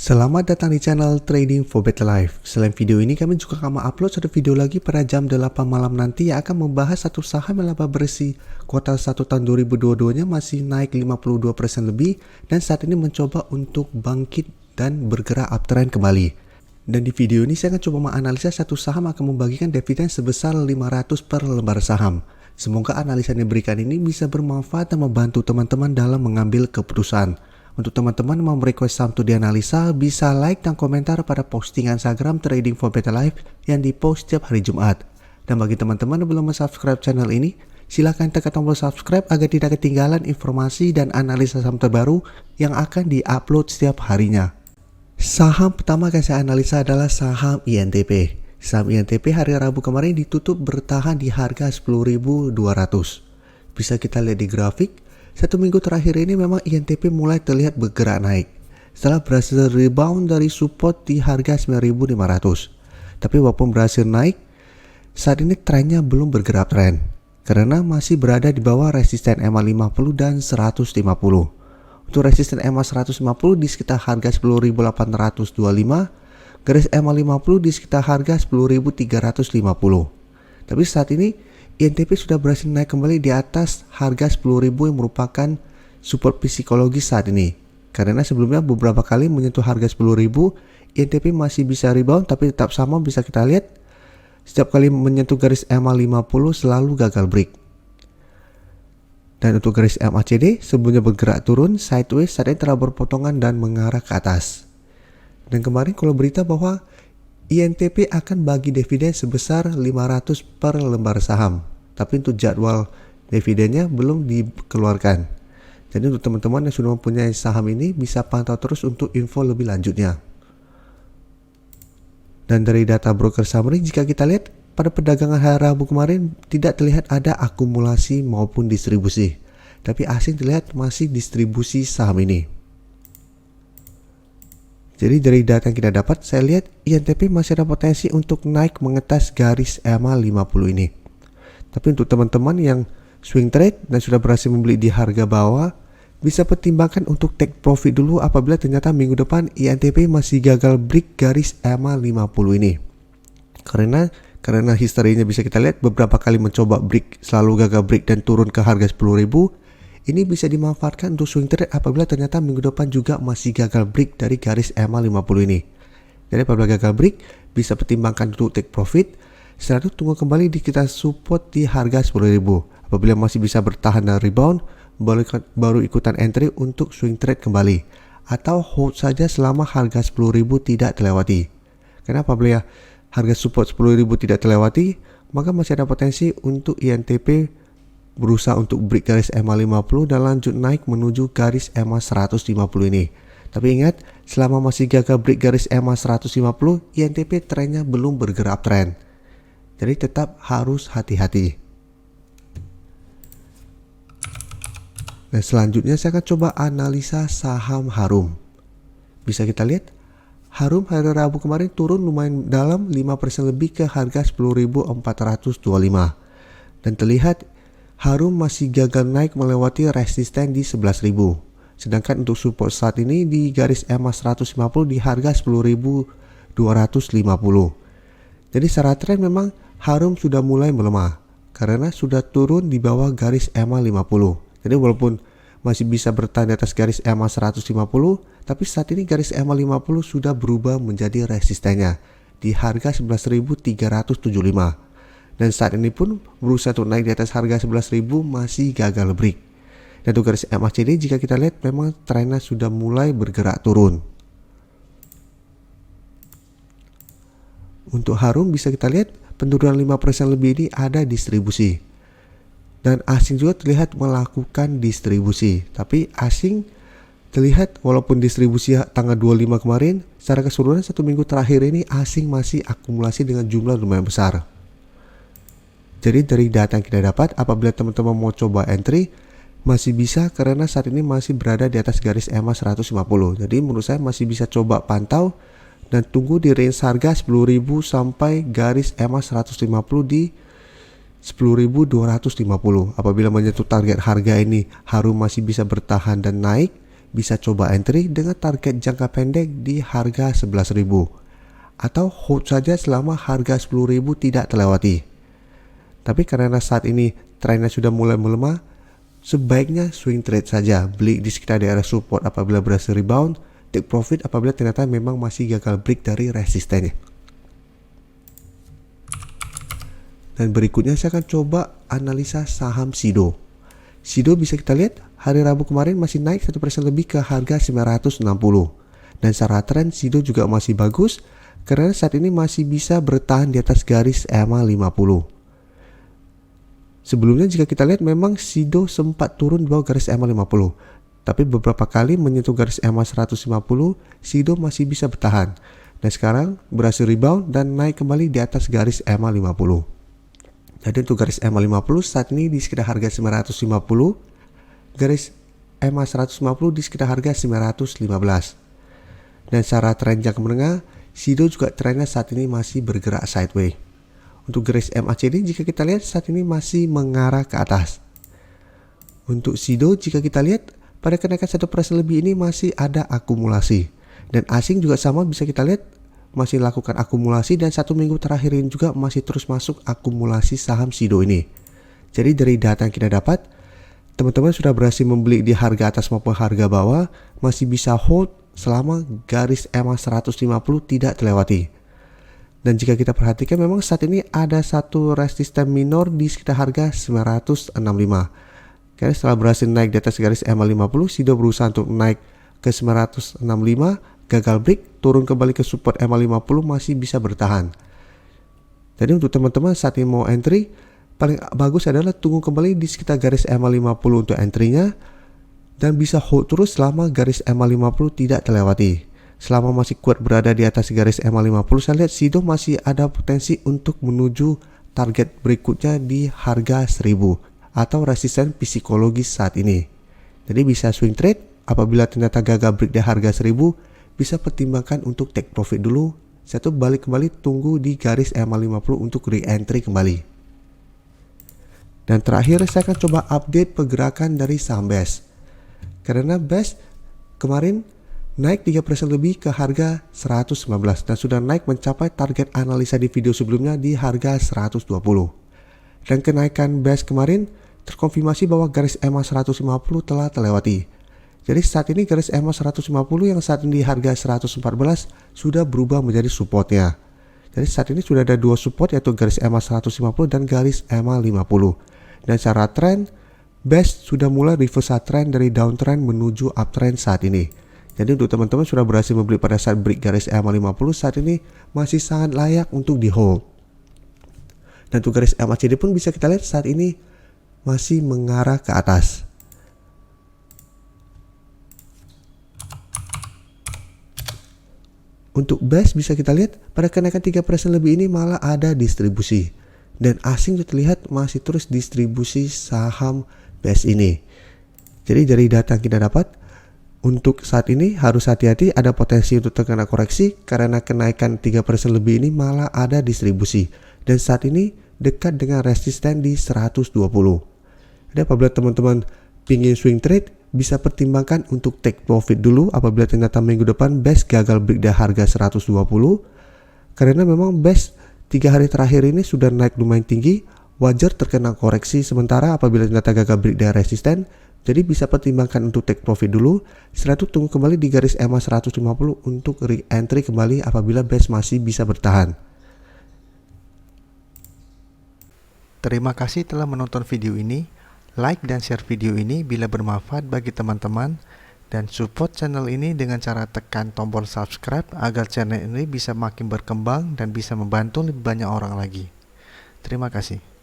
Selamat datang di channel Trading for Better Life. Selain video ini, kami juga akan upload satu video lagi pada jam 8 malam nanti yang akan membahas satu saham yang laba bersih kuartal 1 tahun 2022-nya masih naik 52% lebih dan saat ini mencoba untuk bangkit dan bergerak uptrend kembali. Dan di video ini saya akan coba menganalisa satu saham akan membagikan dividen sebesar 500 per lembar saham. Semoga analisa yang diberikan ini bisa bermanfaat dan membantu teman-teman dalam mengambil keputusan. Untuk teman-teman yang mau request saham untuk dianalisa, bisa like dan komentar pada postingan Instagram Trading for Better Life yang dipost setiap hari Jumat. Dan bagi teman-teman yang belum subscribe channel ini, silahkan tekan tombol subscribe agar tidak ketinggalan informasi dan analisa saham terbaru yang akan di-upload setiap harinya. Saham pertama yang saya analisa adalah saham INTP. Saham INTP hari Rabu kemarin ditutup bertahan di harga 10.200. Bisa kita lihat di grafik. Satu minggu terakhir ini memang INTP mulai terlihat bergerak naik setelah berhasil rebound dari support di harga 9.500. Tapi walaupun berhasil naik, saat ini trennya belum bergerak tren karena masih berada di bawah resisten EMA 50 dan 150. Untuk resisten EMA 150 di sekitar harga 10.825, garis EMA 50 di sekitar harga 10.350. Tapi saat ini INTP sudah berhasil naik kembali di atas harga 10.000 yang merupakan support psikologis saat ini. Karena sebelumnya beberapa kali menyentuh harga 10.000, INTP masih bisa rebound tapi tetap sama bisa kita lihat. Setiap kali menyentuh garis EMA 50 selalu gagal break. Dan untuk garis MACD sebelumnya bergerak turun sideways, saat ini telah berpotongan dan mengarah ke atas. Dan kemarin kalau berita bahwa INTP akan bagi dividen sebesar 500 per lembar saham. Tapi untuk jadwal dividennya belum dikeluarkan. Jadi untuk teman-teman yang sudah mempunyai saham ini bisa pantau terus untuk info lebih lanjutnya. Dan dari data broker summary jika kita lihat pada perdagangan hari Rabu kemarin tidak terlihat ada akumulasi maupun distribusi. Tapi asing terlihat masih distribusi saham ini. Jadi dari data yang kita dapat, saya lihat INTP masih ada potensi untuk naik mengetas garis EMA 50 ini. Tapi untuk teman-teman yang swing trade dan sudah berhasil membeli di harga bawah, bisa pertimbangkan untuk take profit dulu apabila ternyata minggu depan INTP masih gagal break garis EMA 50 ini. Karena historinya bisa kita lihat beberapa kali mencoba break, selalu gagal break dan turun ke harga 10.000. Ini bisa dimanfaatkan untuk swing trade apabila ternyata minggu depan juga masih gagal break dari garis EMA 50 ini. Jadi apabila gagal break, bisa pertimbangkan untuk take profit. Setelah itu tunggu kembali di kita support di harga 10.000. Apabila masih bisa bertahan dan rebound, baru ikutan entry untuk swing trade kembali. Atau hold saja selama harga 10.000 tidak terlewati. Karena apabila harga support 10.000 tidak terlewati, maka masih ada potensi untuk INTP berusaha untuk break garis EMA 50 dan lanjut naik menuju garis EMA 150 ini. Tapi ingat, selama masih gagal break garis EMA 150, INTP trennya belum bergerak tren. Jadi tetap harus hati-hati. Nah selanjutnya saya akan coba analisa saham Harum. Bisa kita lihat, Harum hari Rabu kemarin turun lumayan dalam 5% lebih ke harga 10.425. Dan terlihat Harum masih gagal naik melewati resisten di 11.000. Sedangkan untuk support saat ini di garis EMA 150 di harga 10.250. Jadi secara tren memang Harum sudah mulai melemah karena sudah turun di bawah garis EMA 50. Jadi walaupun masih bisa bertahan di atas garis EMA 150, tapi saat ini garis EMA 50 sudah berubah menjadi resistennya di harga 11.375. Dan saat ini pun berusaha untuk naik di atas harga 11.000 masih gagal break. Dan untuk garis MACD jika kita lihat memang trennya sudah mulai bergerak turun. Untuk Harum bisa kita lihat penurunan 5% lebih ini ada distribusi. Dan asing juga terlihat melakukan distribusi. Tapi asing terlihat walaupun distribusi tanggal 25 kemarin, secara keseluruhan satu minggu terakhir ini asing masih akumulasi dengan jumlah lumayan besar. Jadi dari data yang kita dapat, apabila teman-teman mau coba entry, masih bisa karena saat ini masih berada di atas garis EMA 150. Jadi menurut saya masih bisa coba pantau dan tunggu di range harga 10.000 sampai garis EMA 150 di 10.250. Apabila menyentuh target harga ini, Harum masih bisa bertahan dan naik, bisa coba entry dengan target jangka pendek di harga 11.000 atau hold saja selama harga 10.000 tidak terlewati. Tapi karena saat ini trennya sudah mulai melemah, sebaiknya swing trade saja, beli di sekitar daerah support apabila berhasil rebound, take profit apabila ternyata memang masih gagal break dari resistennya. Dan berikutnya saya akan coba analisa saham Sido. Sido bisa kita lihat hari Rabu kemarin masih naik 1% lebih ke harga 960. Dan secara tren Sido juga masih bagus karena saat ini masih bisa bertahan di atas garis EMA 50. Sebelumnya jika kita lihat memang Sido sempat turun di bawah garis EMA 50. Tapi beberapa kali menyentuh garis EMA 150, Sido masih bisa bertahan. Dan sekarang berhasil rebound dan naik kembali di atas garis EMA 50. Jadi untuk garis EMA 50 saat ini di sekitar harga 950, garis EMA 150 di sekitar harga 915. Dan secara tren jangka menengah, Sido juga trennya saat ini masih bergerak sideways. Untuk garis MACD jika kita lihat saat ini masih mengarah ke atas. Untuk Sido jika kita lihat pada kenaikan 1% lebih ini masih ada akumulasi. Dan asing juga sama bisa kita lihat masih lakukan akumulasi dan 1 minggu terakhir ini juga masih terus masuk akumulasi saham Sido ini. Jadi dari data yang kita dapat, teman-teman sudah berhasil membeli di harga atas maupun harga bawah masih bisa hold selama garis EMA 150 tidak terlewati. Dan jika kita perhatikan memang saat ini ada satu resisten minor di sekitar harga 965. Karena setelah berhasil naik di atas garis EMA 50, Sido berusaha untuk naik ke 965, gagal break, turun kembali ke support EMA 50 masih bisa bertahan. Jadi untuk teman-teman saat ini mau entry, paling bagus adalah tunggu kembali di sekitar garis EMA 50 untuk entry-nya dan bisa hold terus selama garis EMA 50 tidak terlewati. Selama masih kuat berada di atas garis EMA 50, saya lihat Sido masih ada potensi untuk menuju target berikutnya di harga 1000 atau resisten psikologis saat ini. Jadi bisa swing trade, apabila ternyata gagal break di harga 1000, bisa pertimbangkan untuk take profit dulu. Saya tuh balik kembali tunggu di garis EMA 50 untuk re-entry kembali. Dan terakhir saya akan coba update pergerakan dari saham BES. Karena BES kemarin naik 3% lebih ke harga 119 dan sudah naik mencapai target analisa di video sebelumnya di harga 120. Dan kenaikan BES kemarin terkonfirmasi bahwa garis EMA 150 telah terlewati. Jadi saat ini garis EMA 150 yang saat ini di harga 114 sudah berubah menjadi supportnya. Jadi saat ini sudah ada dua support yaitu garis EMA 150 dan garis EMA 50. Dan secara tren, BES sudah mulai reverse trend dari downtrend menuju uptrend saat ini. Jadi untuk teman-teman sudah berhasil membeli pada saat break garis EMA 50 saat ini masih sangat layak untuk di hold. Dan untuk garis MACD pun bisa kita lihat saat ini masih mengarah ke atas. Untuk BES bisa kita lihat pada kenaikan 3% lebih ini malah ada distribusi. Dan asing terlihat masih terus distribusi saham BES ini. Jadi dari data yang kita dapat, untuk saat ini harus hati-hati ada potensi untuk terkena koreksi karena kenaikan 3% lebih ini malah ada distribusi. Dan saat ini dekat dengan resisten di 120. Jadi apabila teman-teman pingin swing trade, bisa pertimbangkan untuk take profit dulu apabila ternyata minggu depan BES gagal break di harga 120. Karena memang BES 3 hari terakhir ini sudah naik lumayan tinggi, wajar terkena koreksi sementara apabila ternyata gagal break dari resisten. Jadi bisa pertimbangkan untuk take profit dulu. Setelah itu tunggu kembali di garis EMA 150 untuk re-entry kembali apabila BES masih bisa bertahan. Terima kasih telah menonton video ini. Like dan share video ini bila bermanfaat bagi teman-teman. Dan support channel ini dengan cara tekan tombol subscribe agar channel ini bisa makin berkembang dan bisa membantu lebih banyak orang lagi. Terima kasih.